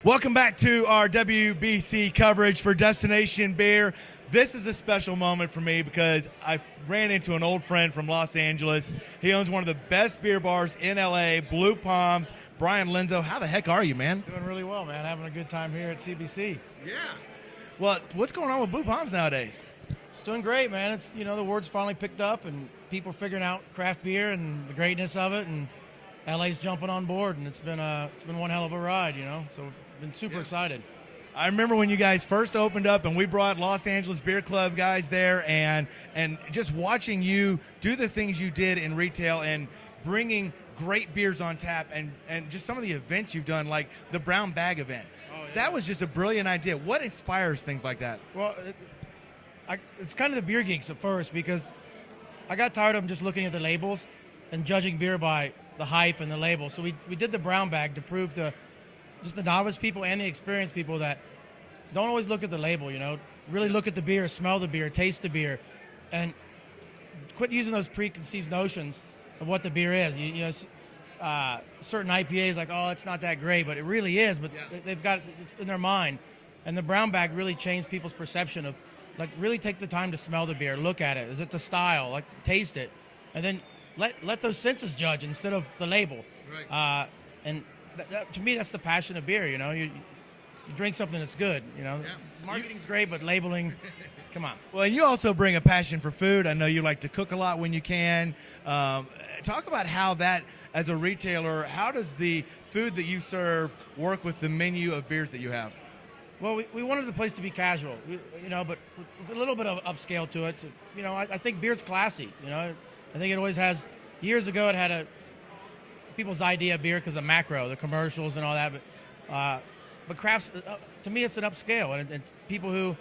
Welcome back to our WBC coverage for Destination Beer. This is a special moment for me because I ran into an old friend from Los Angeles. He owns one of the best beer bars in LA, Blue Palms. Brian Lenzo, how the heck are you, man? Doing really well, man. Having a good time here at CBC. Yeah. Well, what's going on with Blue Palms nowadays? It's doing great, man. It's the word's finally picked up, and people are figuring out craft beer and the greatness of it, and LA's jumping on board, and it's been one hell of a ride, So been super excited. I remember when you guys first opened up and we brought Los Angeles Beer Club guys there, and just watching you do the things you did in retail and bringing great beers on tap, and just some of the events you've done, like the brown bag event. Oh, yeah. That was just a brilliant idea. What inspires things like that? Well, it's kind of the beer geeks at first, because I got tired of just looking at the labels and judging beer by the hype and the label. So we did the brown bag to prove to just the novice people and the experienced people that don't always look at the label, Really look at the beer, smell the beer, taste the beer, and quit using those preconceived notions of what the beer is. Certain IPAs like, oh, it's not that great, but it really is. But they've got it in their mind. And the brown bag really changed people's perception of, really take the time to smell the beer, look at it. Is it the style? Taste it. And then let those senses judge instead of the label. Right. And to me, that's the passion of beer, You drink something that's good, Yeah. Marketing's great, but labeling, come on. Well, you also bring a passion for food. I know you like to cook a lot when you can. Talk about how that, as a retailer, how does the food that you serve work with the menu of beers that you have? Well, we wanted the place to be casual, but with a little bit of upscale to it. I think beer's classy, I think it always has. Years ago, it had people's idea of beer because of macro, the commercials and all that. But crafts, to me, it's an upscale, and people who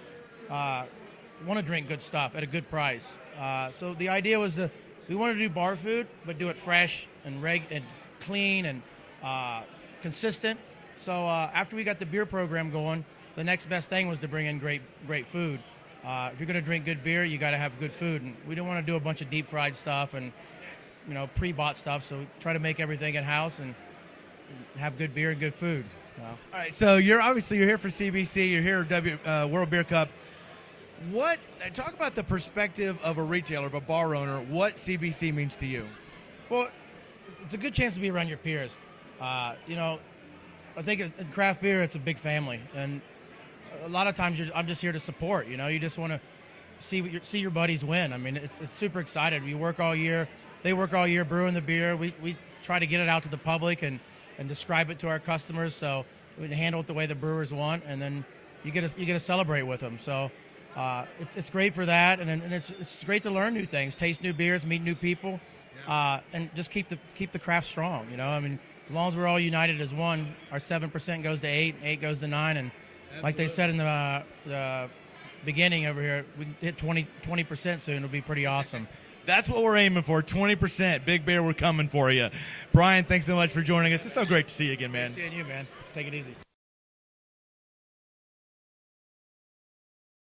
want to drink good stuff at a good price. So the idea was we wanted to do bar food, but do it fresh and clean and consistent. So after we got the beer program going, the next best thing was to bring in great food. If you're going to drink good beer, you got to have good food, and we didn't want to do a bunch of deep fried stuff and pre-bought stuff. So we try to make everything in house and have good beer and good food. All right, so you're here for CBC. You're here at World Beer Cup. Talk about the perspective of a retailer, of a bar owner. What CBC means to you? Well, it's a good chance to be around your peers. I think in craft beer, it's a big family, and a lot of times I'm just here to support. You just want to see your buddies win. I mean, it's super excited. We work all year. They work all year brewing the beer. We try to get it out to the public and describe it to our customers, so we handle it the way the brewers want, and then you get to celebrate with them. So it's great for that, and it's great to learn new things, taste new beers, meet new people, and just keep the craft strong. I mean, as long as we're all united as one, our 7% goes to 8 goes to 9, and like they said in the beginning over here, we hit 20% soon. It'll be pretty awesome. That's what we're aiming for, 20%. Big Bear, we're coming for you. Brian, thanks so much for joining us. It's so great to see you again, man. Good seeing you, man. Take it easy.